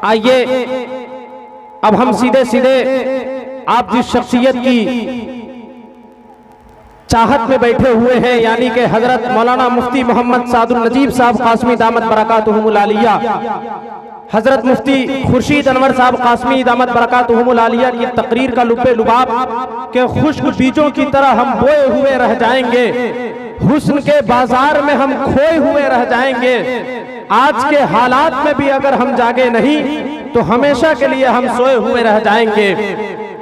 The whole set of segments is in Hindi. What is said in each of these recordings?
आइए अब हम सीधे सीधे आप जिस शख्सियत की चाहत में बैठे हुए हैं, यानी कि हजरत मौलाना मुफ्ती मोहम्मद सादुल नजीब साहब कासमी दामत बरकातुहुमुल आलिया, हजरत मुफ्ती खुर्शीद अनवर साहब कासमी दामत बरकातुहुमुल आलिया की तकरीर का लुब्बे लुबाब के खुश्क बीजों की तरह हम बोए हुए रह जाएंगे, हुस्न के बाजार में हम खोए हुए रह जाएंगे। आज के हालात में भी अगर हम जागे नहीं तो हमेशा के लिए हम सोए हुए रह जाएंगे।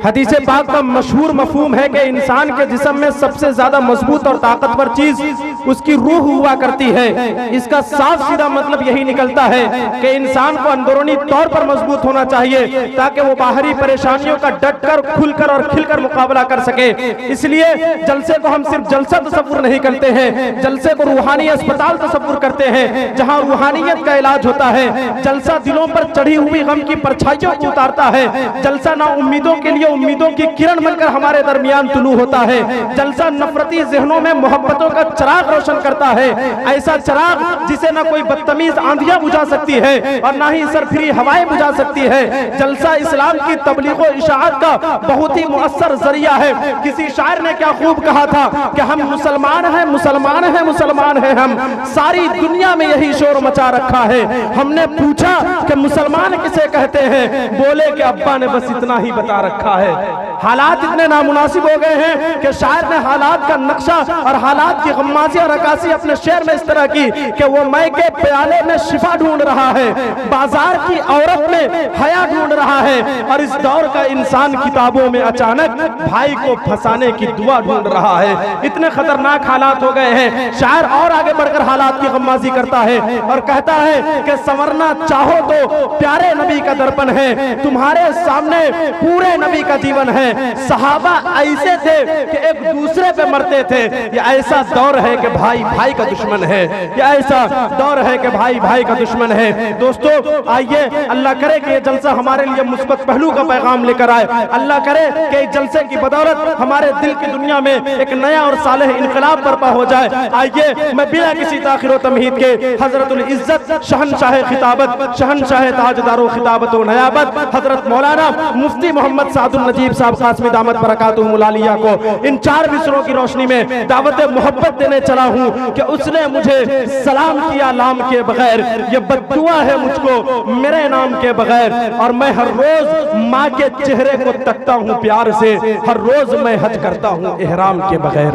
हदीस पाक का मशहूर मफहूम है कि इंसान के जिस्म में सबसे ज्यादा मजबूत और ताकतवर चीज उसकी रूह हुआ करती है। इसका साफ सीधा मतलब यही निकलता है कि इंसान को अंदरूनी तौर पर मजबूत होना चाहिए ताकि वो बाहरी परेशानियों का डटकर, खुलकर और खिलकर मुकाबला कर सके। इसलिए जलसे को हम सिर्फ जलसा तसव्वुर नहीं करते हैं, जलसे को रूहानी अस्पताल तसव्वुर करते हैं जहां रूहानियत का इलाज होता है। जलसा दिलों पर चढ़ी हुई गम की परछाइयों को उतारता है। जलसा ना उम्मीदों के लिए उम्मीदों की किरण बनकर हमारे दरमियान तुलू होता है। जलसा नफरती ज़हनों में मोहब्बतों का चिराग रोशन करता है, ऐसा चिराग जिसे ना कोई बदतमीज आंधियां बुझा सकती है और ना ही सरफिरी हवाएं बुझा सकती है। जलसा इस्लाम की तबलीग और इशाअत का बहुत ही मुअस्सर जरिया है। किसी शायर ने क्या खूब कहा था कि हम मुसलमान हैं, मुसलमान हैं, मुसलमान हैं हम, सारी दुनिया में यही शोर मचा रखा है। हमने पूछा कि मुसलमान किसे कहते हैं, बोले कि अब्बा ने बस इतना ही बता रखा है। हालात इतने नामुनासिब हो गए हैं कि शायर ने हालात का नक्शा और हालात की गम्माजी और अक्कासी अपने शेर में इस तरह की कि वो मैं के प्याले में शिफा ढूंढ रहा है, बाजार की औरत में हया ढूंढ रहा है, और इस दौर का इंसान किताबों में अचानक भाई को फंसाने की दुआ ढूंढ रहा है। इतने खतरनाक हालात हो गए हैं। शायर और आगे बढ़कर हालात की गम्माजी करता है और कहता है कि संवरना चाहो तो प्यारे नबी का दर्पण है, तुम्हारे सामने पूरे नबी का जीवन है। सहाबा ऐसे थे कि एक दूसरे पे मरते थे। ये ऐसा दौर है कि भाई भाई का दुश्मन है, ये ऐसा दौर है कि भाई भाई का दुश्मन है। दोस्तों आइए, अल्लाह करे कि ये जलसा हमारे लिए मुस्बत पहलू का पैगाम लेकर आए। अल्लाह करे कि इस जलसे की बदौलत हमारे दिल की दुनिया में एक नया और सालेह इनकलाब बर्पा हो जाए। आइए, मैं बिना किसी ताखिर व तमहीद के हजरतुल इज्जत शहनशाह खिताबत, शहनशाह ताजदारो खिताबत व नयाबत हजरत मौलाना मुफ्ती मोहम्मद सादुल नजीब साहब कासमी दामत बरकातुहुमुल आलिया को इन 4 मिसरों की रोशनी में दावत मोहब्बत देने चला हूं कि उसने मुझे सलाम किया नाम के बगैर, ये बद्दुआ है मुझको मेरे नाम के बगैर, और मैं हर रोज माँ के चेहरे को तकता हूं प्यार से, हर रोज मैं हज करता हूं इहराम के बगैर।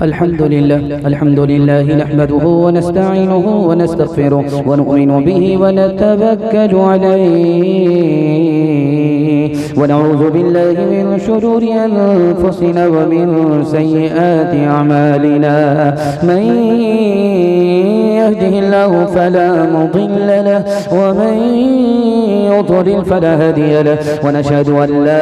अल्हम्दुलिल्लाह नहमदुहु व नस्तईनुहु व नस्तगफिरुहु व नु'मिनु बिही व नतवक्कलु अलैहि व नऊज़ु बिल्लाहि मिन शुरूरि अनफुसिना व मिन सय्यिआति अमालिना। मन यहदिहिल्लाहु फला मुदिल्ल लहु व मन युद्लिल फला हादिय लहु व नशहदु अन ला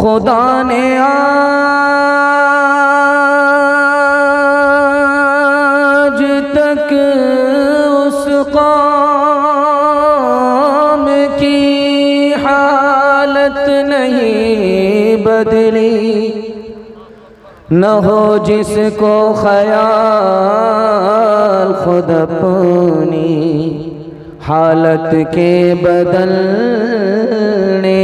खुदा ने आज तक उस कौम की हालत नहीं बदली, न हो जिसको ख्याल खुद अपनी हालत के बदलने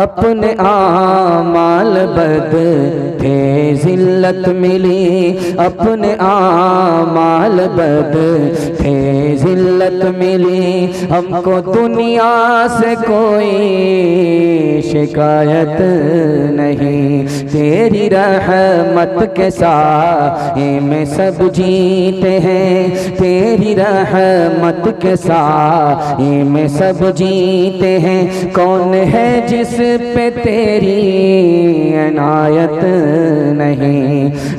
अपने आमाल बद थे जिल्लत मिली, अपने आमाल बद थे जिल्लत मिली। हमको दुनिया से कोई शिकायत नहीं, तेरी रहमत के साए में सब जीते हैं, तेरी रहमत के साए में सब जीते हैं। कौन है जिस पे तेरी इनायत नहीं,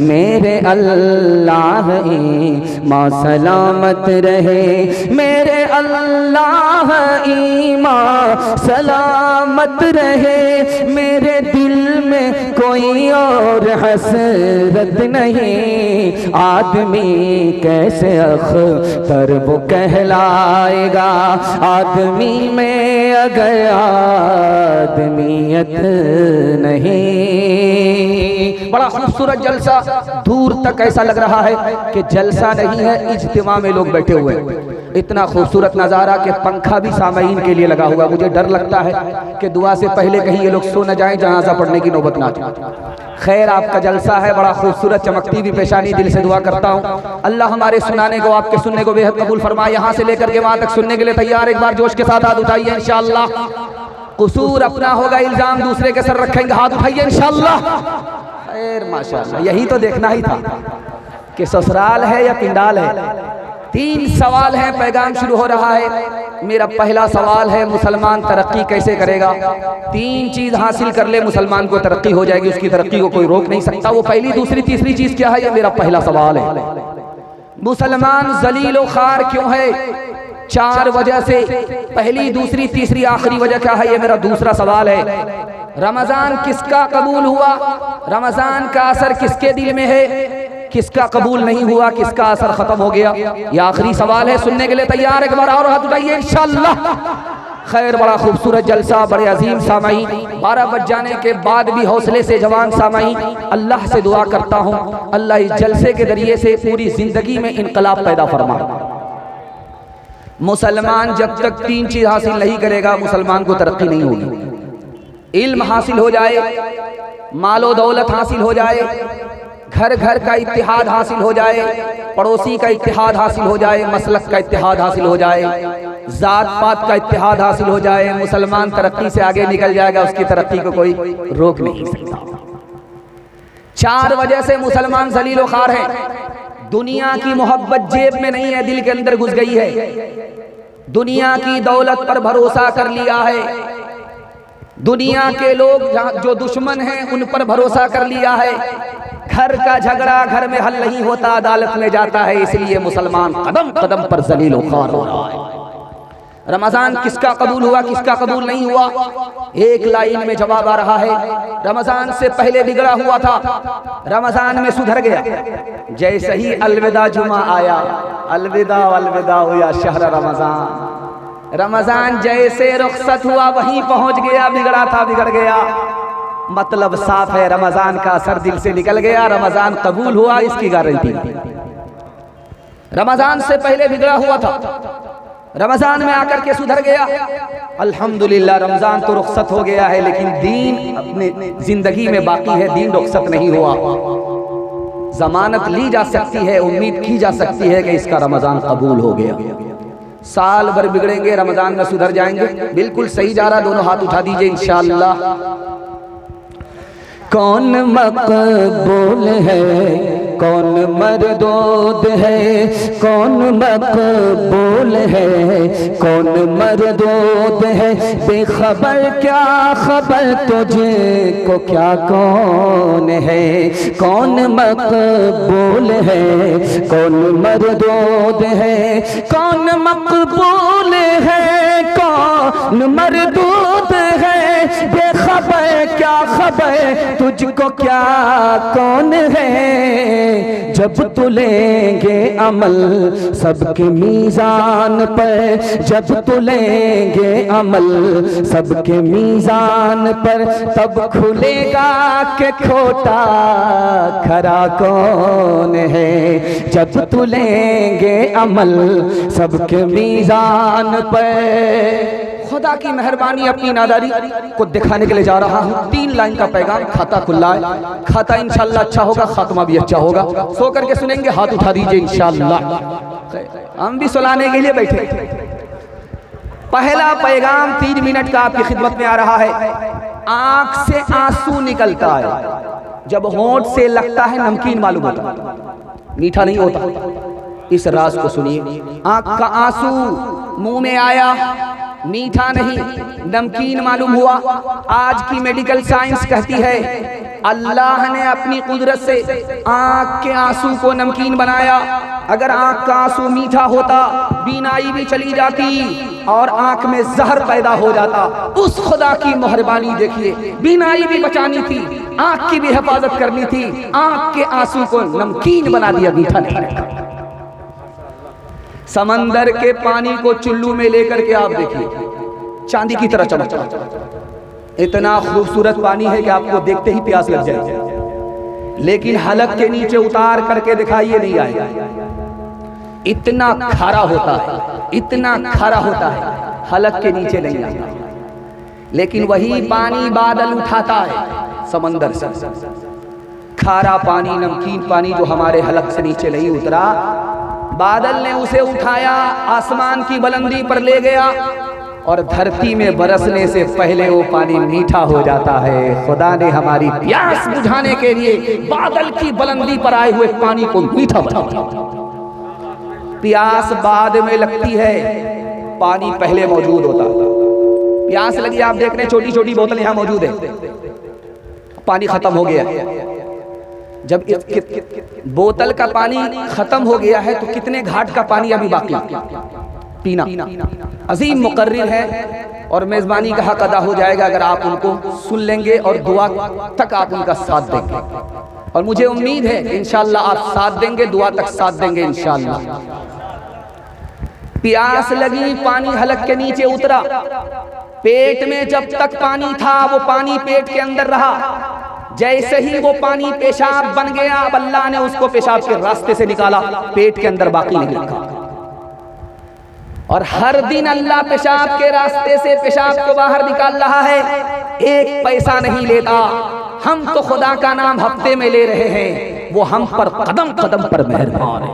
मेरे अल्लाह ईमां सलामत रहे, मेरे अल्लाह ईमां सलामत रहे। मेरे दिल में कोई और हसरत नहीं, आदमी कैसे अख्तर वो कहलाएगा, आदमी में अगर आदमियत नहीं। बड़ा खूबसूरत जलसा, दूर तक ऐसा लग रहा है कि जलसा नहीं है, इज्तिमा में लोग बैठे हुए हैं। इतना खूबसूरत नज़ारा कि पंखा भी सामईन के लिए लगा हुआ। मुझे डर लगता है कि दुआ से पहले कहीं ये लोग सो न जाएं, जनाजा पढ़ने की नौबत ना आए। खैर, आपका जलसा है, बड़ा खूबसूरत, चमकती भी पेशानी। दिल से दुआ करता हूँ अल्लाह हमारे सुनाने को, आपके सुनने को बेहद कबूल फरमाए। यहाँ से लेकर के वहाँ तक सुनने के लिए तैयार? एक बार जोश के साथ हाथ उठाइए इंशाअल्लाह। कसूर अपना होगा, इल्जाम दूसरे के सर रखेंगे, हाथ उठाइए इंशाअल्लाह। खैर माशाअल्लाह, यही तो देखना ही था कि ससुराल है या पिंडाल है। 3 सवाल हैं, पैगाम शुरू हो रहा है। मेरा पहला सवाल है, मुसलमान तरक्की कैसे करेगा? 3 चीज हासिल कर ले मुसलमान को तरक्की हो जाएगी, उसकी तरक्की को कोई रोक नहीं सकता। वो पहली, दूसरी, तीसरी चीज क्या है? ये मेरा पहला सवाल है। मुसलमान जलील व खार क्यों है? 4 वजह से। पहली, दूसरी, तीसरी, आखिरी वजह क्या है? ये मेरा दूसरा सवाल है। रमजान किसका कबूल हुआ? रमजान का असर किसके दिल में है? किसका कबूल नहीं हुआ? किसका असर खत्म हो गया? ये आखिरी सवाल है। सुनने के लिए तैयार? एक बार और हाथ उठाइए इंशाअल्लाह। खैर, बड़ा खूबसूरत जलसा, बड़े अजीम सामाई। 12 बज जाने के बाद भी हौसले से जवान सामाई, अल्लाह से दुआ करता हूँ अल्लाह इस जलसे के जरिए से पूरी जिंदगी में इनकलाब पैदा फरमाए। मुसलमान जब तक 3 चीज हासिल नहीं करेगा, मुसलमान को तरक्की नहीं होगी। इल्म हासिल हो जाए, मालो दौलत हासिल हो जाए, घर घर का इत्तिहाद हासिल हो जाए, पड़ोसी का इत्तिहाद हासिल हो जाए, मसलक का इत्तिहाद हासिल हो जाए, जात पात का इत्तिहाद हासिल हो जाए, मुसलमान तरक्की से आगे निकल जाएगा, उसकी तरक्की को कोई रोक नहीं सकता। 4 वजह से मुसलमान जलील व खार है। दुनिया की मोहब्बत जेब में नहीं है, दिल के अंदर घुस गई है। दुनिया की दौलत पर भरोसा कर लिया है। दुनिया के लोग जो दुश्मन हैं उन पर भरोसा कर लिया है। घर का झगड़ा घर में हल नहीं होता, अदालत में जाता है। इसलिए मुसलमान कदम कदम पर जलील व खार हो रहा है। रमजान किसका कबूल हुआ, किसका कबूल नहीं हुआ? एक लाइन में जवाब आ रहा है। रमजान से पहले बिगड़ा हुआ था, रमजान में सुधर गया। जैसे ही अलविदा जुमा आया, अलविदा अलविदा हुआ शहर रमजान। रमजान जैसे रुखसत हुआ वहीं पहुंच गया, बिगड़ा था बिगड़ गया। मतलब साफ है, रमजान का असर दिल से निकल गया, रमजान कबूल हुआ, इसकी गारंटी। रमजान से पहले बिगड़ा हुआ था, रमजान में आकर के सुधर गया। अल्हम्दुलिल्लाह, रमजान तो रुखसत हो गया है, लेकिन दीन अपने जिंदगी में बाकी है, दीन रुखसत नहीं हुआ। जमानत ली जा सकती है, उम्मीद की जा सकती है कि इसका रमजान कबूल हो गया। साल भर बिगड़ेंगे, रमजान में सुधर जाएंगे। बिल्कुल सही जा रहा, दोनों हाथ उठा दीजिए इंशाअल्लाह। कौन मकबूल है, कौन मरदूद है, कौन मकबूल है, कौन मरदूद है। बेखबर क्या खबर तुझको, क्या कौन है? कौन मकबूल है, कौन मरदूद है, कौन मकबूल है, कौन मरदूद है। बेखबर क्या खबर तुझको, क्या कौन है? जब तू लेंगे अमल सबके मीज़ान पर, जब तू लेंगे अमल सबके मीज़ान पर, तब खुलेगा कि खोटा खरा कौन है। जब तू लेंगे अमल सबके मीज़ान पर। खुद खुदा की मेहरबानी अपनी नादारी को दिखाने के लिए जा रहा हूँ। 3 लाइन का पैगाम, खाता खुला है, खाता इंशाल्लाह अच्छा होगा, खात्मा भी अच्छा होगा। सो करके सुनेंगे, हाथ उठा दीजिए इंशाल्लाह। हम भी सुनाने के लिए बैठे। पहला पैगाम 3 मिनट का आपकी खिदमत में आ रहा है। आंख से आंसू निकलता है, जब होंठ से लगता है नमकीन मालूम होता है, मीठा नहीं होता। इस राज को सुनिए। आंख का आंसू मुंह में आया, मीठा नहीं नमकीन मालूम हुआ। आज की मेडिकल साइंस कहती है अल्लाह ने अपनी कुदरत से आंख के आंसू को नमकीन बनाया। अगर आंख का आंसू मीठा होता, बीनाई भी चली जाती और आंख में जहर पैदा हो जाता। उस खुदा की मेहरबानी देखिए, बीनाई भी बचानी थी, आंख की भी हिफाजत करनी थी, आंख के आंसू को नमकीन बना दिया, मीठा नहीं रखा। समंदर के पानी को चुल्लू में लेकर के आप देखिए, चांदी की तरह चमकता। इतना खूबसूरत पानी है कि आपको देखते ही प्यास लग जाए, लेकिन हलक के नीचे उतार करके दिखाइए नहीं आएगा। इतना खारा होता है, इतना खारा होता है, हलक के नीचे नहीं आता। लेकिन वही पानी बादल उठाता है समंदर से। खारा पानी, नमकीन पानी जो हमारे हलक से नीचे नहीं उतरा, बादल ने उसे उठाया, आसमान की बुलंदी पर ले गया और धरती में बरसने से पहले वो पानी मीठा हो जाता है। खुदा ने हमारी प्यास बुझाने के लिए बादल की बुलंदी पर आए हुए पानी को मीठा बना दिया। प्यास बाद में लगती है, पानी पहले मौजूद होता। प्यास लगी, आप देख रहे हैं छोटी छोटी बोतल यहाँ मौजूद है, पानी खत्म हो गया। जब बोतल का पानी खत्म हो गया है तो कितने घाट का पानी अभी बाकी पीना। अजीम मुकर्रिर है और मेजबानी का हक अदा हो जाएगा अगर आप उनको सुन लेंगे और दुआ तक आप उनका साथ देंगे। और मुझे उम्मीद है इंशाअल्लाह आप साथ देंगे, दुआ तक साथ देंगे इंशाअल्लाह। प्यास लगी, पानी हलक के नीचे उतरा, पेट में जब तक पानी था वो पानी पेट के अंदर रहा। जैसे ही वो पानी पेशाब बन गया, अब अल्लाह ने उसको पेशाब के रास्ते से निकाला, पेट के अंदर बाकी नहीं रखा। और हर दिन अल्लाह पेशाब के रास्ते से पेशाब को बाहर निकाल रहा है, 1 पैसा नहीं लेता। हम तो खुदा का नाम हफ्ते में ले रहे हैं, वो हम पर कदम कदम पर मेहरबान है।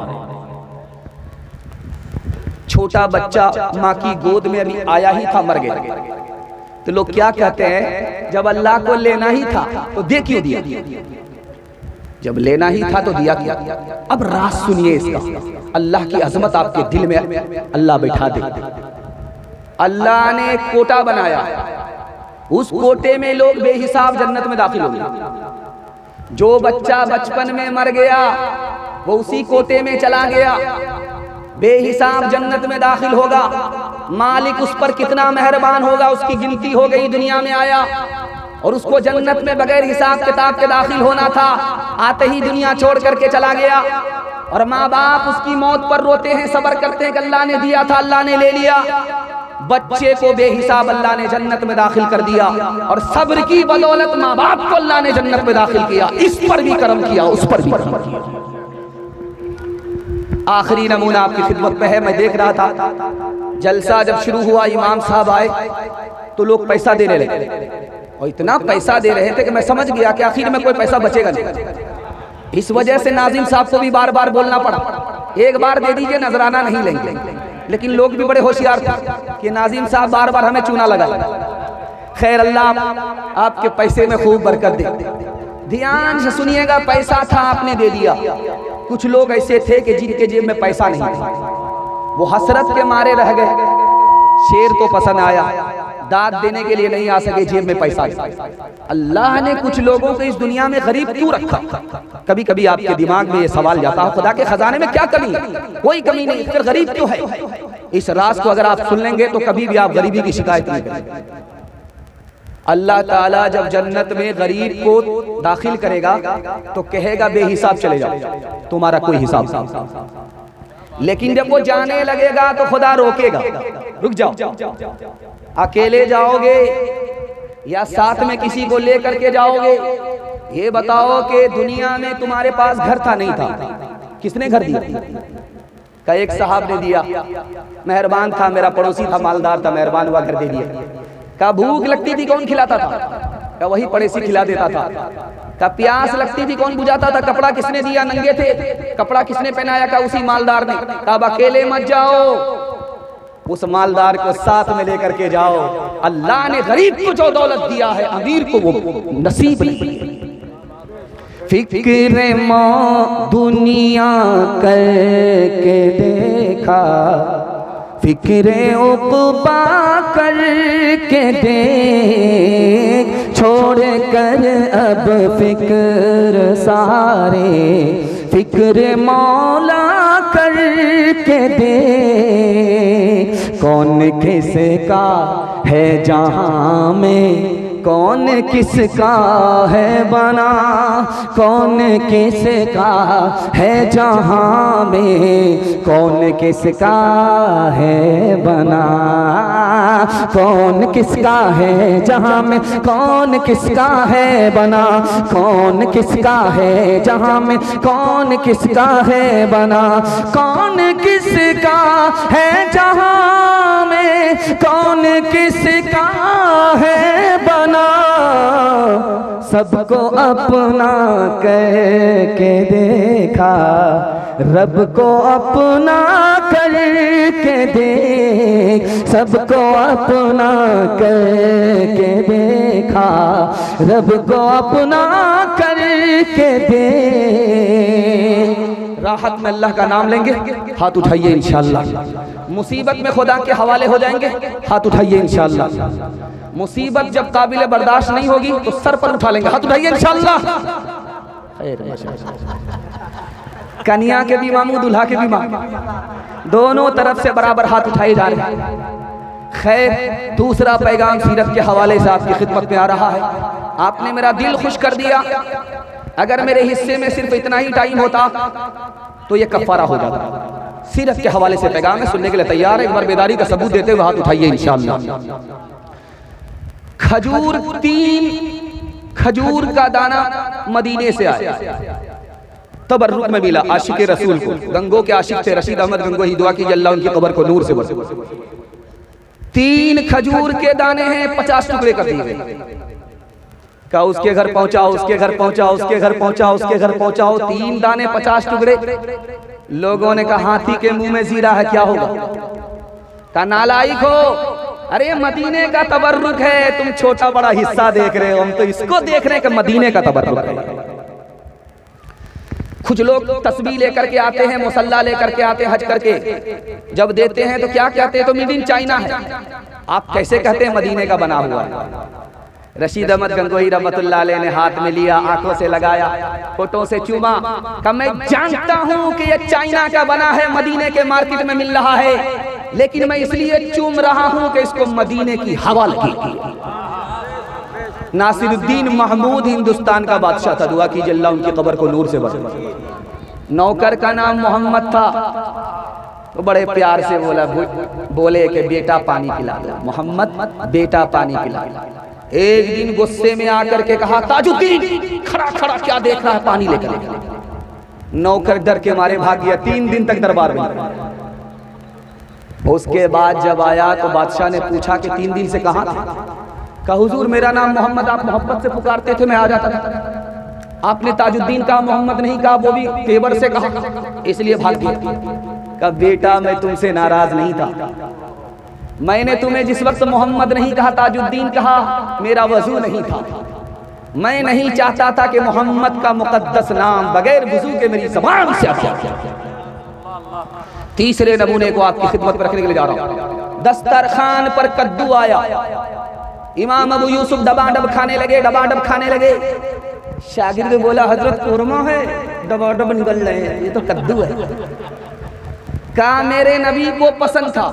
छोटा बच्चा माँ की गोद में अभी आया ही था, मर गया, तो लोग क्या कहते हैं, जब अल्लाह को लेना ही था तो दे क्यों दिया? जब लेना ही था तो दिया क्यों? अब राज सुनिए इसका, अल्लाह की अजमत आपके दिल में अल्लाह बैठा दे। अल्लाह ने एक कोटा बनाया, उस कोटे में लोग बेहिसाब जन्नत में दाखिल होंगे। जो बच्चा बचपन में मर गया वो उसी कोटे में चला गया, बेहिसाब जन्नत में दाखिल होगा। मालिक उस पर कितना मेहरबान होगा, उसकी गिनती हो गई, दुनिया में आया और उसको जन्नत में बगैर हिसाब किताब के दाखिल होना था, आते ही दुनिया छोड़ करके चला गया। और माँ बाप उसकी मौत पर रोते हैं, सब्र करते हैं कि अल्लाह ने दिया था, अल्लाह ने ले लिया। बच्चे को बेहिसाब अल्लाह ने जन्नत में दाखिल कर दिया और सब्र की बदौलत माँ बाप को अल्लाह ने जन्नत में दाखिल किया। इस पर भी करम किया, उस पर भी करम किया। आखिरी नमूना आपकी खिदमत में है। मैं देख रहा था जलसा जब शुरू हुआ, इमाम साहब आए तो लोग पैसा देने लगे और इतना पैसा दे रहे थे कि मैं समझ गया कि आखिर में कोई पैसा बचेगा नहीं। इस वजह से नाजिम साहब को भी बार बार बोलना पड़ा, एक बार दे दीजिए, नजराना नहीं लेंगे। लेकिन लोग भी बड़े होशियार थे कि नाजिम साहब बार बार हमें चूना लगा। खैर अल्लाह आपके पैसे में खूब बरकत दे। ध्यान से सुनिएगा, पैसा था आपने दे दिया। कुछ लोग ऐसे थे कि जिनके जेब में पैसा नहीं था, वो हसरत के मारे रह गए। शेर तो पसंद आया, दाद देने के लिए नहीं आ सके, जेब में पैसा। अल्लाह ने कुछ लोगों को इस दुनिया में गरीब क्यों रखा? कभी कभी आपके दिमाग में ये सवाल जाता है, खुदा के खजाने में क्या कमी है? कोई कमी नहीं, फिर गरीब क्यों है? इस राज को अगर आप सुन लेंगे तो कभी भी आप गरीबी की शिकायत नहीं करेंगे। अल्लाह ताला जब जन्नत में गरीब को दाखिल करेगा तो कहेगा बेहिसाब चले जाओ, तुम्हारा कोई हिसाब नहीं। लेकिन जब वो जाने लगेगा तो खुदा रोकेगा, रुक जाओ, अकेले जाओगे या साथ में किसी को लेकर के जाओगे? ये बताओ कि दुनिया में तुम्हारे पास घर था नहीं था, किसने घर दिया? का एक साहब ने दिया, मेहरबान था, मेरा पड़ोसी था, मालदार था, मेहरबान हुआ घर दे दिया। का भूख लगती थी कौन खिलाता था? का वही पड़ोसी खिला देता था। का प्यास लगती थी कौन बुझाता था? कपड़ा किसने दिया? नंगे थे, कपड़ा किसने पहनाया? का उसी मालदार ने। का अकेले मत जाओ, उस मालदार को साथ में लेकर के जाओ। अल्लाह ने गरीब को जो दौलत दिया है, अमीर को वो नसीब नहीं। फिक्र मौत दुनिया करके देखा, फिक्र उक़बा करके देख, छोड़ कर अब फिक्र सारे, फिक्र मौला करके देख। कौन किसका है जहां में, कौन किसका है बना, कौन किसका है जहां में, कौन किसका है बना, कौन किसका है जहां में, कौन किसका है बना, कौन किसका है जहां में, कौन किसका है बना, कौन किसका है जहां में, कौन किसका है बना। सबको अपना करके देखा, रब को अपना करके देख, सबको अपना करके देखा, रब को अपना करके देख। राहत में अल्लाह का नाम लेंगे, हाथ उठाइए इंशाअल्लाह। मुसीबत में खुदा के हवाले हो जाएंगे, हाथ उठाइए इंशाअल्लाह। मुसीबत जब काबिल बर्दाश्त नहीं होगी तो सर पर उठा लेंगे, हाथ उठाइए इंशाअल्लाह। कन्या के भी मामू, दूल्हा के भी मामू, दोनों तरफ से बराबर हाथ उठाए जा रहे हैं। खैर, दूसरा पैगाम सीरत के हवाले से आपकी खिदमत में आ रहा है। आपने मेरा दिल खुश कर दिया। अगर मेरे हिस्से में सिर्फ इतना ही टाइम होता तो ये कफ़ारा हो जाता। सीरत के हवाले से पैगाम है, सुनने के लिए तैयार है? एक बार बेदारी का सबूत देते हुए हाथ उठाइए इंशाअल्लाह। खजूर, 3 खजूर का दाना मदीने से आया, तबर्रुक में मिला आशिक रसूल को। गंगो के आशिक थे रशीद अहमद गंगोही, दुआ कीजिए अल्लाह उनकी कब्र को नूर से भरे। 3 खजूर के दाने हैं, 50 टुकड़े कर दिए गए। का उसके घर पहुंचाओ, उसके घर पहुंचाओ, उसके घर पहुंचाओ, उसके घर पहुंचाओ। 3 दाने 50 टुकड़े। लोगों ने कहा हाथी के मुंह में जीरा है, क्या होगा? का नालायक हो, अरे मदीने का तबर्रुक है, तुम छोटा बड़ा हिस्सा देख रहे हो, हम तो इसको देख रहे हैं कि मदीने का तबर्रुक है। कुछ लोग तस्बीह लेकर के आते हैं, मुसल्ला लेकर के आते हैं हज करके, जब देते हैं तो क्या कहते हैं? तो मेड इन चाइना है। आप कैसे कहते हैं मदीने का बना हुआ है? रशीद अहमद गंगोही रहमतुल्लाह अलैह ने हाथ में लिया, आंखों से लगाया, फोटो से चूमा। का मैं जानता हूं कि ये चाइना का बना है, मदीने के मार्केट में मिल रहा है, लेकिन मैं इसलिए चूम रहा हूं कि इसको मदीने की हवा लगी। नासिरुद्दीन महमूद हिंदुस्तान का बादशाह था, दुआ कीजिए अल्लाह उनकी कब्र को नूर से भरे। नौकर का नाम मोहम्मद था, तो बड़े प्यार से बोले कि बेटा पानी पिला दो, मोहम्मद बेटा पानी पिला दो। एक दिन गुस्से में आकर के कहा, ताजुद्दीन खड़ा खड़ा क्या देख रहा है, पानी लेकर। नौकर डर के मारे भाग गया। 3 दिन तक दरबार में। उसके बाद जब आया तो बादशाह ने पूछा कि 3 दिन से कहाँ थे? कहा हुजूर मेरा नाम मोहम्मद, आप मोहब्बत से पुकारते थे, मैं आ जाता था। आपने ताजुद्दीन कहा, मोहम्मद नहीं कहा, वो भी तेवर से कहा, इसलिए भाग गया। कहा बेटा मैं तुमसे नाराज नहीं था, मैंने तुम्हें जिस वक्त मोहम्मद नहीं कहा, ताजुद्दीन कहा, मेरा वजू नहीं था। मैं नहीं चाहता था कि मोहम्मद का मुकद्दस नाम बगैर वजू के मेरी ज़बान से आता। तीसरे नमूने को आपकी खिदमत पर रखने के लिए जा रहा हूं। दस्तरखान पर कद्दू आया, इमाम अबू यूसुफ डबाडब खाने लगे, डबाडब खाने लगे। शागिर्द बोला हजरत कोरमा है, डबाडब निकल रहे हैं, ये तो कद्दू है। कहा मेरे नबी को पसंद था,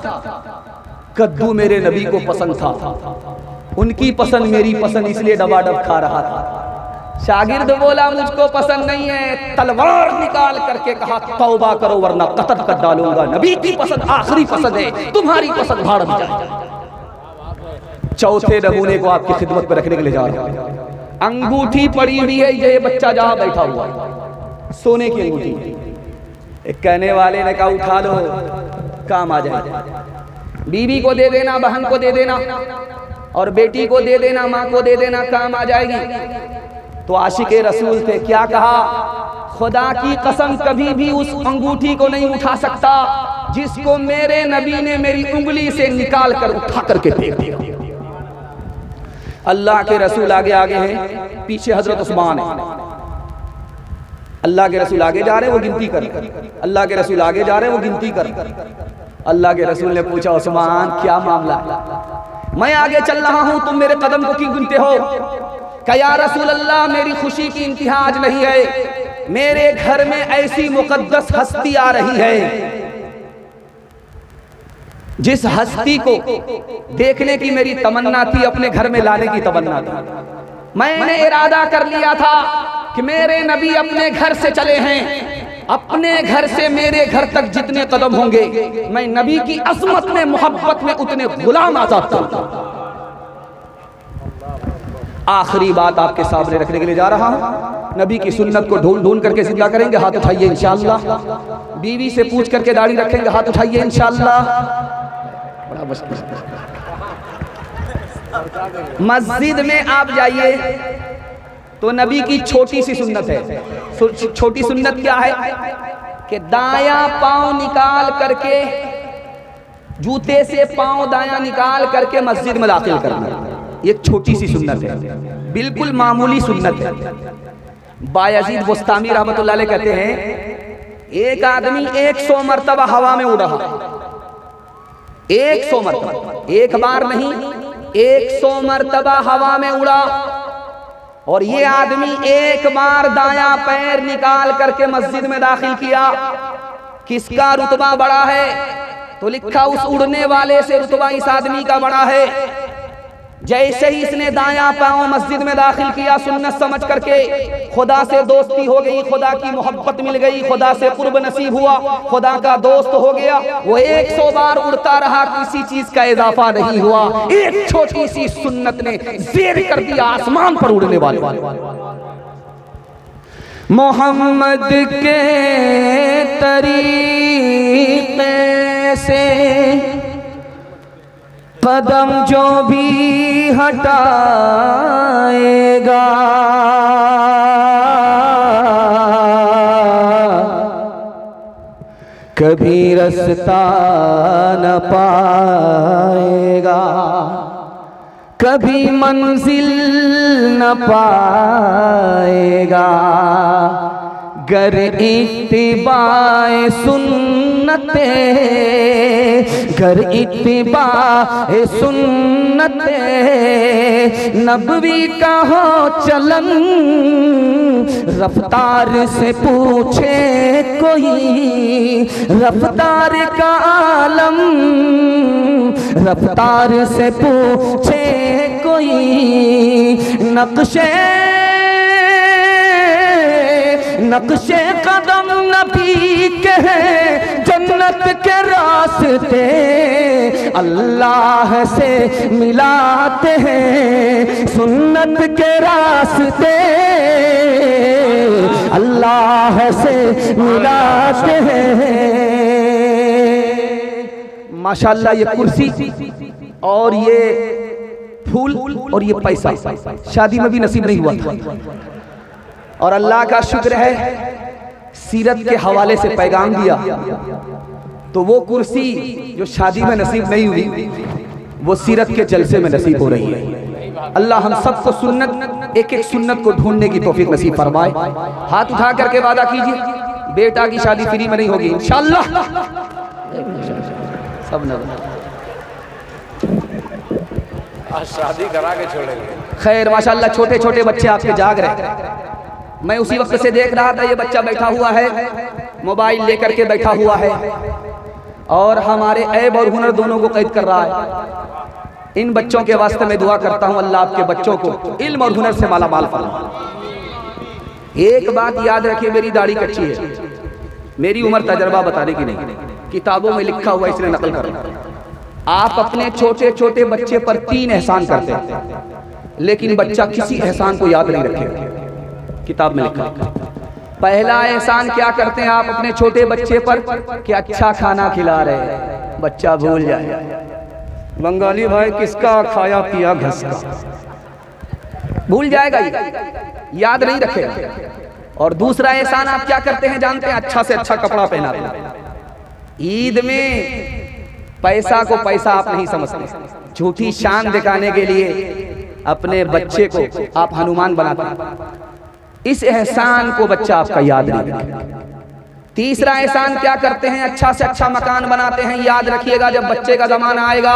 कद्दू मेरे नबी को पसंद था, उनकी पसंद मेरी पसंद, इसलिए डबाडब खा रहा था। शागिर्द बोला मुझको पसंद नहीं है, तलवार निकाल करके कहा तौबा करो वरना कत्ल कर डालूंगा। नबी की पसंद आखिरी पसंद है, तुम्हारी पसंद भाड़ में जाए। चौथे नमूने को आपकी खिदमत पर रखने के लिए जा रहा हूं। अंगूठी पड़ी हुई है, ये बच्चा जहां बैठा हुआ है, सोने की अंगूठी। एक कहने वाले ने कहा उठा लो काम आ जाएगा, बीवी को दे देना, बहन को दे देना और बेटी को दे देना, माँ को दे देना, काम आ जाएगी। तो आशिक़े रसूल थे, क्या कहा, खुदा की कसम कभी भी उस अंगूठी को नहीं उठा सकता जिसको मेरे नबी ने मेरी उंगली से निकाल कर उठा करके फेंक दिया। अल्लाह के रसूल आगे आगे हैं, पीछे हजरत उस्मान है। अल्लाह के रसूल आगे जा रहे हैं, वो गिनती कर, अल्लाह के रसूल आगे जा रहे हैं, वो गिनती कर। अल्लाह के रसूल ने पूछा, उस्मान क्या मामला है, मैं आगे चल रहा हूं, तुम मेरे कदम को क्यों गिनते हो? कहा या रसूल अल्लाह, मेरी खुशी की इंतहा आज नहीं है, मेरे घर में ऐसी मुकद्दस हस्ती आ रही है जिस हस्ती को देखने की मेरी तमन्ना थी, अपने घर में लाने की तमन्ना थी। मैंने इरादा कर लिया था कि मेरे नबी अपने घर से चले हैं, अपने घर से मेरे घर तक जितने कदम होंगे मैं नबी की अज़मत में, मोहब्बत में उतने गुलाम आजाद करूंगा। आखिरी बात आपके सामने रखने के लिए जा रहा हूं, नबी की सुन्नत को ढूंढ ढूंढ करके जिंदा करेंगे, हाथ उठाइए इंशाअल्लाह। बीवी से पूछ करके दाढ़ी रखेंगे, हाथ उठाइए इंशाअल्लाह। मस्जिद में आप जाइए तो नबी की छोटी सी सुन्नत है। छोटी सुन्नत क्या है कि दायां पांव निकाल करके, जूते से पांव दायां निकाल करके मस्जिद में दाखिल करना, ये छोटी सी सुन्नत है, बिल्कुल मामूली सुन्नत है। बायजीद बुस्तामी रहमतुल्लाह अलैह कहते हैं, एक आदमी 100 मरतबा हवा में उड़ रहा, 100 मरतबा, एक बार नहीं 100 मरतबा हवा में उड़ा, और ये आदमी एक बार दायां पैर निकाल करके मस्जिद में दाखिल किया। किसका रुतबा बड़ा है? तो लिखा उस उड़ने वाले से रुतबा इस आदमी का बड़ा है। जैसे ही इसने दायां पांव मस्जिद में दाखिल किया, सुन्नत समझ करके, खुदा से दोस्ती हो गई, खुदा की मोहब्बत मिल गई, खुदा से कुर्ब नसीब हुआ, खुदा का दोस्त हो गया। वो 100 बार उड़ता रहा, किसी चीज का इजाफा नहीं हुआ। एक छोटी सी सुन्नत ने ज़ेर कर दिया आसमान पर उड़ने वाले। मोहम्मद के तरीक़े से कदम जो भी हटाएगा, कभी रास्ता न पाएगा, कभी मंजिल न पाएगा। गर इत्तिबाए सुन्नते, गर इत्तिबाए सुन्नते नबवी का हो चलन, रफ्तार से पूछे कोई, रफ्तार का आलम, रफ्तार से पूछे कोई। नक्शे कदम नबी के हैं, जन्नत के रास्ते अल्लाह से मिलाते हैं, सुन्नत के रास्ते अल्लाह से मिलाते हैं। माशाअल्लाह, ये कुर्सी और ये फूल और ये पैसा शादी में भी नसीब नहीं हुआ था, और अल्लाह का शुक्र है सीरत के हवाले से पैगाम दिया, तो वो कुर्सी जो शादी में नसीब नहीं हुई वो सीरत के जलसे में नसीब हो रही है। अल्लाह हम सबको सुन्नत, एक एक सुन्नत को ढूंढने की तौफीक नसीब फरमाए। हाथ उठा करके वादा कीजिए, बेटा की शादी फ्री में नहीं होगी इंशाअल्लाह। सब न शादी करा के छोड़ेंगे। खैर माशाअल्लाह, छोटे छोटे बच्चे आपके जाग रहे। मैं उसी वक्त से देख रहा था, ये बच्चा बैठा हुआ है, मोबाइल लेकर के बैठा हुआ है, और हमारे ऐब और हुनर दोनों को कैद कर रहा है। इन बच्चों के वास्ते मैं दुआ करता हूँ, अल्लाह आपके बच्चों को इल्म और हुनर से माला माल फरमाए। एक बात याद रखिए, मेरी दाढ़ी कच्ची है, मेरी उम्र तजर्बा बताने की नहीं, किताबों में लिखा हुआ इसलिए नकल कर रहा हूं। आप अपने छोटे छोटे बच्चे पर 3 एहसान करते हैं, लेकिन बच्चा किसी एहसान को याद नहीं रखेगा। किताब में लिखा, पहला एहसान क्या करते हैं आप अपने छोटे बच्चे पर कि अच्छा खाना खिला रहे हैं, बच्चा भूल जाए। बंगाली भाई किसका खाया पिया घस का, भूल जाएगा, याद नहीं रखेगा। और दूसरा एहसान आप क्या करते हैं जानते हैं? अच्छा से अच्छा कपड़ा पहनाते हैं। ईद में पैसा को पैसा आप नहीं समझते, झूठी शान दिखाने के लिए अपने बच्चे को आप हनुमान बनाते हैं। इस एहसान को बच्चा आपका याद नहीं रखेगा। तीसरा एहसान क्या करते हैं? अच्छा से अच्छा मकान बनाते हैं। याद रखिएगा जब बच्चे का जमाना आएगा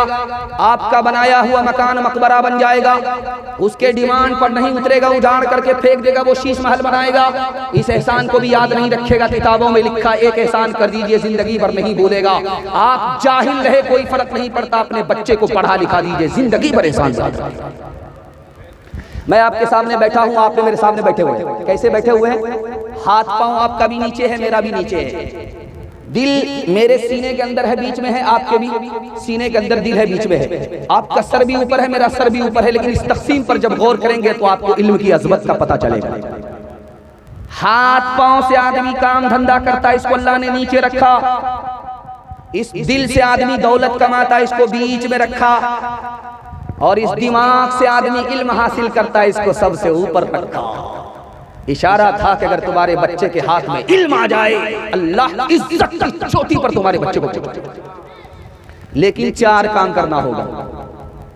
आपका बनाया हुआ मकान मकबरा बन जाएगा, उसके डिमांड पर नहीं उतरेगा, उजाड़ करके फेंक देगा, वो शीश महल बनाएगा। इस एहसान को भी याद नहीं रखेगा। किताबों में लिखा एक एहसान कर दीजिए जिंदगी भर नहीं भूलेगा। आप जाहिल रहे कोई फर्क नहीं पड़ता, अपने बच्चे को पढ़ा लिखा दीजिए, जिंदगी भर एहसान याद रखिए। मैं आपके सामने बैठा हूं, आप मेरे सामने बैठे हुए हैं। कैसे बैठे हुए हैं? हाथ पांव आपका भी नीचे है, मेरा भी नीचे है। दिल मेरे सीने के अंदर है, बीच में है, आपके भी सीने के अंदर दिल है, बीच में है। आपका सर भी ऊपर है, मेरा सर भी ऊपर है। लेकिन इस तक़सीम पर जब गौर करेंगे तो आपको इल्म की अज़मत का पता चलेगा। हाथ पांव से आदमी काम धंधा करता है, इसको अल्लाह ने नीचे रखा। इस दिल से आदमी दौलत कमाता है, इसको बीच में रखा। और इस दिमाग से आदमी इल्म हासिल करता है, इसको सबसे ऊपर रखा। इशारा था कि अगर तुम्हारे बच्चे के हाथ में इल्म आ जाए अल्लाह इज्जत की चोटी पर तुम्हारे बच्चे को पहुंचाए। लेकिन 4 काम करना होगा।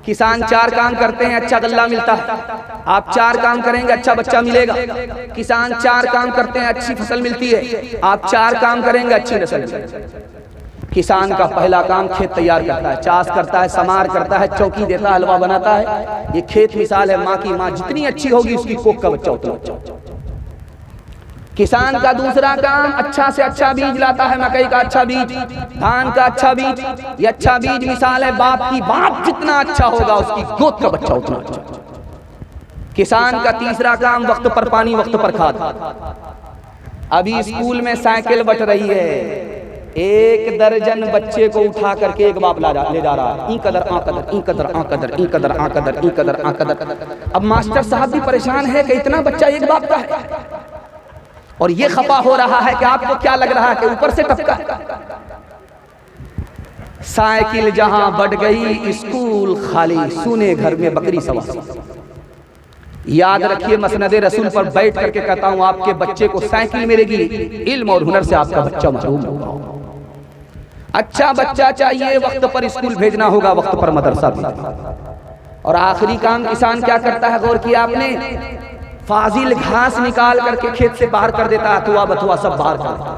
किसान 4 काम करते हैं, अच्छा गल्ला मिलता है। आप 4 काम करेंगे, अच्छा बच्चा मिलेगा। किसान 4 काम करते हैं, अच्छी फसल मिलती है। आप 4 काम करेंगे, अच्छी नस्ल मिलेगी। किसान का पहला काम खेत तैयार करता है, चाष करता है, समार करता है, चौकी देता है, हलवा बनाता है। ये खेत मिसाल है माँ की। माँ जितनी अच्छी होगी उसकी कोख का बच्चा उतना अच्छा। किसान का दूसरा काम अच्छा से अच्छा बीज लाता है, मकई का अच्छा बीज, धान का अच्छा बीज। ये अच्छा बीज मिसाल है बाप की। बाप जितना अच्छा होगा उसकी गोद का बच्चा उतना अच्छा। किसान का तीसरा काम वक्त पर पानी, वक्त पर खाद। अभी स्कूल में साइकिल बट रही है, 1 दर्जन बच्चे को उठा करके एक बाप ले जा रहा है। ई कदर आ कदर, ई कदर आ कदर, ई कदर आ कदर, ई कदर आ कदर। अब मास्टर साहब भी परेशान है कि इतना बच्चा एक बाप का है। और ये खफा हो रहा है कि आपको क्या लग रहा है कि ऊपर से टपका। साइकिल जहां बढ़ गई, स्कूल खाली, सुने घर में बकरी सवार। याद रखिए मसनदे रसूल पर बैठ करके कहता हूं, आपके बच्चे को साइकिल मिलेगी, इल्म और हुनर से आपका बच्चा महरूम होगा। अच्छा बच्चा चाहिए, वक्त पर स्कूल भेजना होगा, वक्त पर मदरसा भेजना। और आखिरी काम किसान क्या करता है, गौर किया आपने? फाजिल घास निकाल करके खेत से बाहर कर देता है, अथवा बथुआ सब बाहर कर देता है।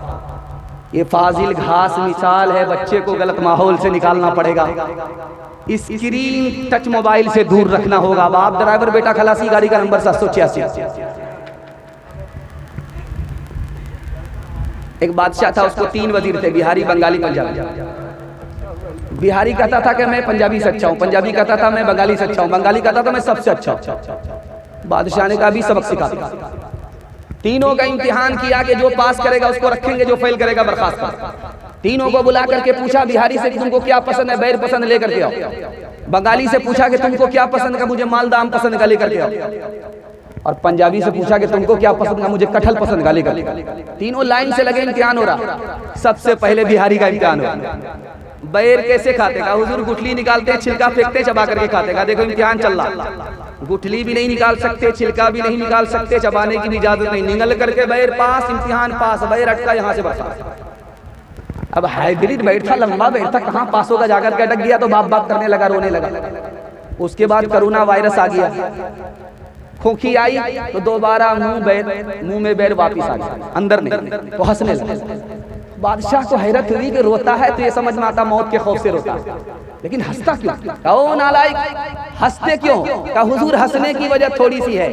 ये फाजिल घास मिसाल है, बच्चे को गलत माहौल से निकालना पड़ेगा। स्क्रीन टच मोबाइल से दूर रखना होगा। बाप ड्राइवर बेटा खलासी, गाड़ी का नंबर 786। एक बादशाह था, उसको 3 वजीर थे, बिहारी, बंगाली, पंजाबी। बिहारी कहता था कि मैं पंजाबी से अच्छा हूँ, पंजाबी कहता था मैं बंगाली से अच्छा हूँ, बंगाली कहता था मैं सबसे अच्छा हूँ। बादशाह ने कहा भी सबक सिखा। तीनों का इम्तिहान किया कि जो पास करेगा उसको रखेंगे, जो फेल करेगा बर्खास्त कर। तीनों को बुला करके पूछा बिहारी से कि तुमको क्या पसंद है, बैर पसंद लेकर के आओ। बंगाली से पूछा कि तुमको क्या पसंद है, मुझे मालदाम पसंद का लेकर के आओ। और पंजाबी से पूछा कि तुमको क्या पसंद है, मुझे कटहल पसंद का लेकर के आओ। तीनों लाइन से लगे, इम्तिहान हो रहा। सबसे पहले बिहारी का इम्तिहान हो। बैर कैसे खाते का? हुजूर गुठली निकालते हैं, छिलका फेंकते, चबा करके खाते का। देखो इम्तिहान चल रहा, गुठली भी नहीं निकाल सकते, छिलका भी नहीं निकाल सकते, चबाने की भी इजाजत नहीं। निगल करके बैर पास, इम्तिहान पास, बैर अटका यहाँ से बर्खास्त। अब हाइब्रिड बैठ था, लंबा बैठ था, कहाँ पास होगा? जाकर के अटक गया तो बाप बाप करने लगा, रोने लगा। उसके बाद कोरोना वायरस आ गया, खोखी आई तो दोबारा मुंह में बैर वापिस आ गया, अंदर नहीं, तो हंसने लगा। बादशाह को हैरत हुई कि रोता है तो ये समझ में आता मौत के खौफ से रोता है, लेकिन हंसता क्यों? कहो नालायक, हंसते क्यों? कहा हुजूर हंसने की वजह थोड़ी सी है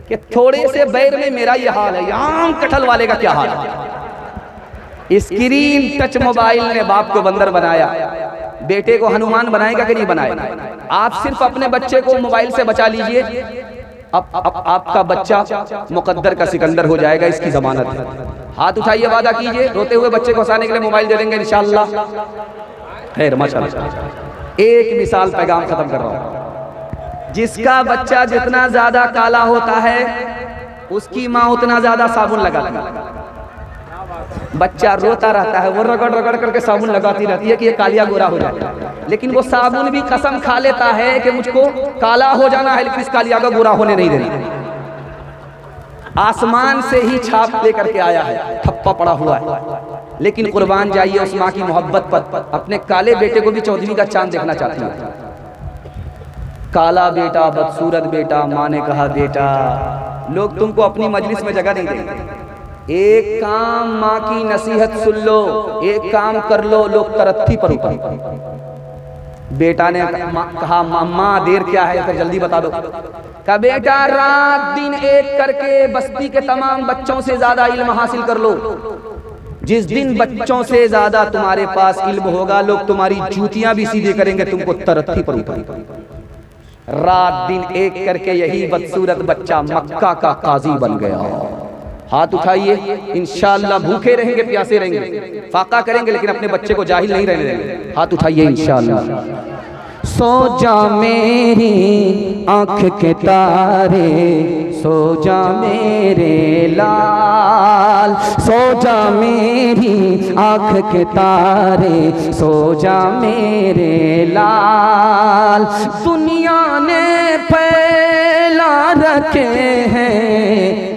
कि थोड़े से बैर में मेरा ये हाल है, आम कटहल वाले का क्या हाल है। स्क्रीन टच मोबाइल ने बाप को बंदर बनाया, बेटे को हनुमान बनाएगा कि नहीं बनाएगा? आप सिर्फ अपने बच्चे को मोबाइल से बचा लीजिए, अब आपका बच्चा मुकद्दर का सिकंदर हो जाएगा, इसकी जमानत है। हाथ उठाइए, वादा कीजिए, रोते हुए बच्चे को हंसाने के लिए मोबाइल दे देंगे इंशाअल्लाह। खैर माशाअल्लाह। एक मिसाल पैगाम खत्म कर रहा हूं। जिसका बच्चा जितना ज्यादा काला होता है उसकी माँ उतना ज्यादा साबुन लगाती है, बच्चा रोता रहता है, वो रगड़ रगड़ करके साबुन लगाती रहती है कि ये कालिया गोरा हो जाए, लेकिन वो साबुन भी कसम खा लेता है कि मुझको काला हो जाना है, लेकिन इस कालिया का गोरा होने नहीं देना। आसमान से ही छाप लेकर के आया है, ठप्पा पड़ा हुआ है, लेकिन कुर्बान जाइए उस माँ की मोहब्बत पर। अपने काले बेटे को भी 14वीं का चांद देखना चाहती है। काला बेटा, बदसूरत बेटा, माँ ने कहा बेटा लोग तुमको अपनी मजलिस में जगह नहीं देंगे, एक काम माँ की नसीहत सुन लो, एक काम कर लो, लोग तरक्की पर ऊपर। बेटा ने कहा माँ देर क्या है, फिर जल्दी बता दो। कहा बेटा रात दिन एक करके बस्ती के तमाम बच्चों से ज्यादा इल्म हासिल कर लो। जिस दिन बच्चों से ज्यादा तुम्हारे पास इल्म होगा, लोग तुम्हारी जूतियां भी सीधे करेंगे, तुमको तरक्की पर ऊपर। रात दिन एक करके यही बदसूरत बच्चा मक्का का काजी बन गया। हाथ उठाइए, इंशाअल्लाह भूखे रहेंगे, प्यासे रहेंगे, फाका करेंगे, लेकिन अपने बच्चे को जाहिल नहीं रहने देंगे। हाथ उठाइए इंशाअल्लाह। सो जा मेरी आँख के तारे, सो जा मेरे लाल, सो जा मेरी आँख के तारे, सो जा मेरे लाल। दुनिया ने फैला रखे हैं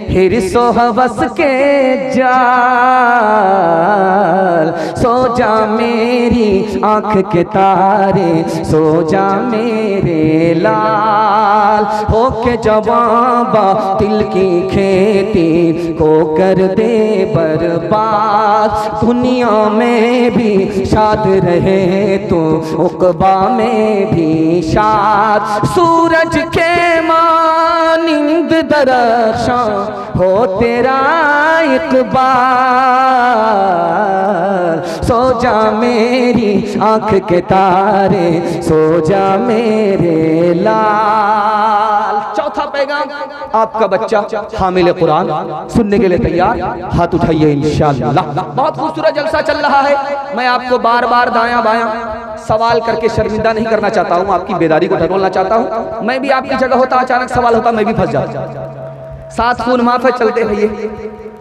हिर्स व हवस के जाल, सो जा मेरी आँख के तारे, सो जा मेरे लाल। हो के जवाबा दिल की खेती को कर दे बर्बाद, दुनिया में भी शाद रहे तो उक़बा में भी शाद। सूरज के मानिंद दरख्शां हो तेरा इक़बाल, सो जा मेरी आँख के तारे, सो जा मेरे लाल। चौथा पैगाम, आपका बच्चा हामिल कुरान सुनने के लिए तैयार, हाथ उठाइए इंशाअल्लाह। बहुत खूबसूरत जलसा चल रहा है। मैं आपको बार बार दायां बायां सवाल करके शर्मिंदा नहीं करना चाहता हूँ, आपकी बेदारी को टटोलना चाहता हूँ। मैं भी आपकी जगह होता, अचानक सवाल होता, मैं भी फंस जाता। साथ खून माफ है, चलते रहिए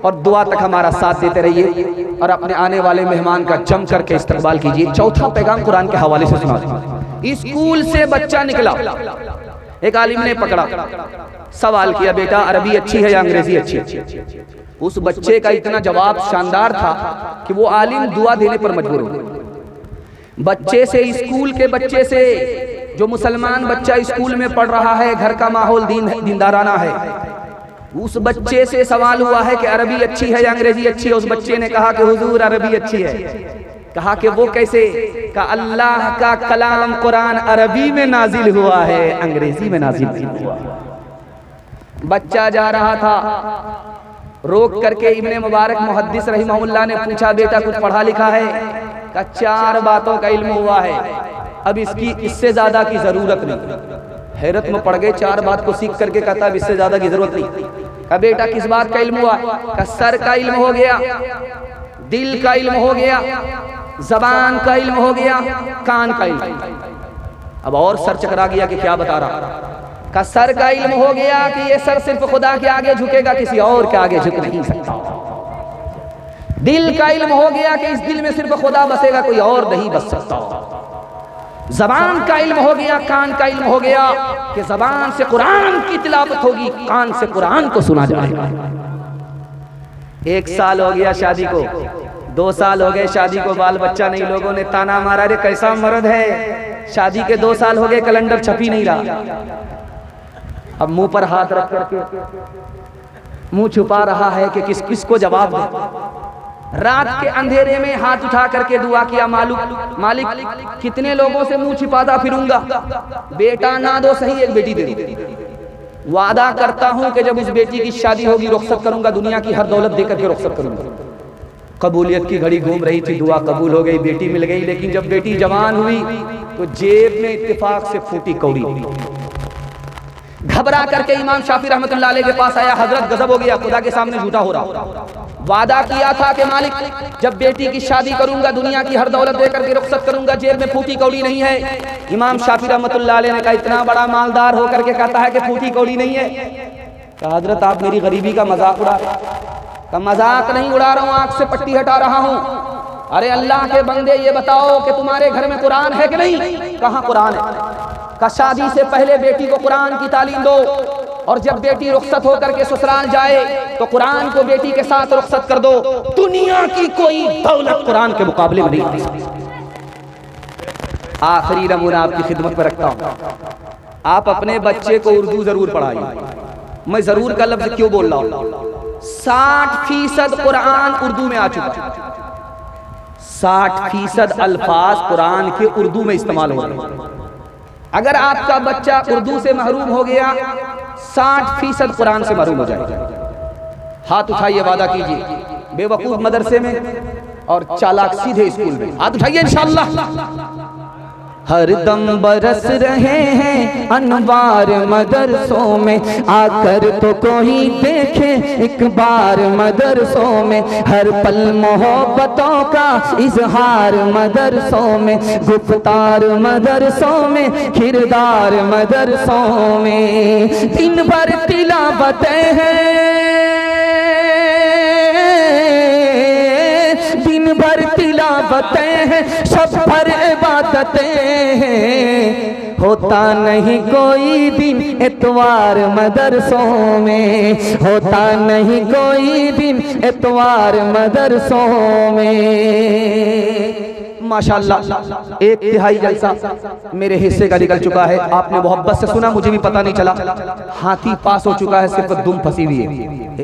और दुआ तक हमारा साथ देते रहिए और अपने आने वाले मेहमान का जम करके इस्तकबाल कीजिए। चौथा पैगाम कुरान के हवाले से सुना। स्कूल से बच्चा निकला, एक आलिम ने पकड़ा, सवाल किया बेटा अरबी अच्छी है या अंग्रेजी अच्छी है? उस बच्चे का इतना जवाब शानदार था कि वो आलिम दुआ देने पर मजबूर हो। बच्चे से, स्कूल के बच्चे से, जो मुसलमान बच्चा स्कूल में पढ़ रहा है, घर का माहौल दीनदाराना है, उस बच्चे से सवाल हुआ है कि अरबी अच्छी है या अंग्रेजी अच्छी है? उस बच्चे ने कहा कि हुजूर अरबी अच्छी है। कहा कि वो कैसे? कहा अल्लाह का कलाम कुरान अरबी में नाजिल हुआ है, अंग्रेजी में नाजिल नहीं हुआ। बच्चा जा रहा था, रोक करके इब्ने मुबारक मुहद्दिस रहिमहुल्लाह ने पूछा बेटा कुछ पढ़ा लिखा है? कहा 4 बातों का इल्म हुआ है, अब इससे ज्यादा की जरूरत नहीं। हैरत में पड़ गए, 4 बात को सीख करके कहता है इससे ज्यादा की जरूरत नहीं। कहा बेटा किस बात का इल्म हुआ? कहा सर का इल्म हो गया, दिल का इल्म हो गया, जबान का इल्म हो गया, कान का इल्म। अब और सर चकरा गया कि क्या बता रहा। कहा सर का इल्म हो गया कि ये सर सिर्फ खुदा के आगे झुकेगा, किसी और के आगे झुक नहीं सकता। दिल का इल्म हो गया कि इस दिल में सिर्फ खुदा बसेगा, कोई और नहीं बस सकता। जबान का इल्म हो गया, कान का इल्म हो गया कि जबान से कुरान की तिलावत होगी, कान से कुरान को सुना जाएगा। 1 साल हो गया शादी को, 2 साल हो गए शादी को, बाल बच्चा नहीं। लोगों ने ताना मारा, रे कैसा मर्द है, शादी के 2 साल हो गए, कैलेंडर छप ही नहीं रहा। अब मुंह पर हाथ रख करके मुंह छुपा रहा है कि किसको जवाब दे। रात के अंधेरे में हाथ उठा करके दुआ किया, मालिक कितने लोगों से मुंह छिपाता फिरूंगा, बेटा ना दो सही एक बेटी दे दो। वादा करता हूं कि जब उस बेटी की शादी होगी रुखसत करूंगा, दुनिया की हर दौलत देकर के रुखसत करूंगा। कबूलियत की घड़ी घूम रही थी, दुआ कबूल हो गई, बेटी मिल गई। लेकिन जब बेटी जवान हुई तो जेब में इत्तेफाक से फूटी कौड़ी। घबरा करके इमाम शाफी रहमतुल्लाह अलैह के पास आया, हजरत गजब हो गया, खुदा के सामने झूठा हो रहा। वादा किया था कि मालिक जब बेटी की शादी करूंगा, दुनिया की हर दौलत देकर के रुखसत करूंगा, जेब में फूटी कौड़ी नहीं है। इमाम शाफी रहमतुल्लाह अलैह ने कहा इतना बड़ा मालदार होकर के कहता है कि फूटी कौड़ी नहीं है। कहा हजरत आप मेरी गरीबी का मजाक उड़ा रहे हैं। का मजाक नहीं उड़ा रहा हूँ, आंख से पट्टी हटा रहा हूँ। अरे अल्लाह के बंदे ये बताओ कि तुम्हारे घर में कुरान है कि नहीं? कहाँ कुरान है? का शादी से पहले बेटी को कुरान की तालीम दो, और जब बेटी रुखसत होकर के ससुराल जाए तो कुरान को बेटी के साथ रुखसत कर दो। दुनिया की कोई दौलत कुरान के मुकाबले में नहीं। आखिरी नमूना आपकी खिदमत में रखता हूं, आप अपने बच्चे को उर्दू जरूर पढ़ाइए। मैं जरूर का लफ्ज क्यों बोल रहा हूं? 60% कुरान उर्दू में आ चुका है। 60% अल्फाज कुरान के उर्दू में इस्तेमाल हो रहे हैं। अगर आपका बच्चा उर्दू से महरूम हो गया, 60% कुरान से महरूम हो जाएगा। हाथ उठाइए, वादा कीजिए, बेवकूफ मदरसे में और चालाक सीधे स्कूल में। हाथ उठाइए इंशाअल्लाह। हर दम बरस रहे हैं अनवार मदरसों में, आकर तो कोई देखे एक बार मदरसों में। हर पल मोहब्बतों का इजहार मदरसों में, गुफ्तार मदरसों में, किरदार मदरसों में। दिन भर तिलावतें हैं, दिन भर तिलावतें हैं, सब पर इबादतें हैं। होता नहीं कोई दिन इतवार मदरसों में, होता नहीं कोई दिन इतवार मदरसों में। माशाअल्लाह, 1/3 जलसा मेरे हिस्से का निकल चुका है। आपने मोहब्बत से सुना, मुझे भी पता नहीं चला। हाथी पास हो चुका है, सिर्फ दुम फंसी हुई है।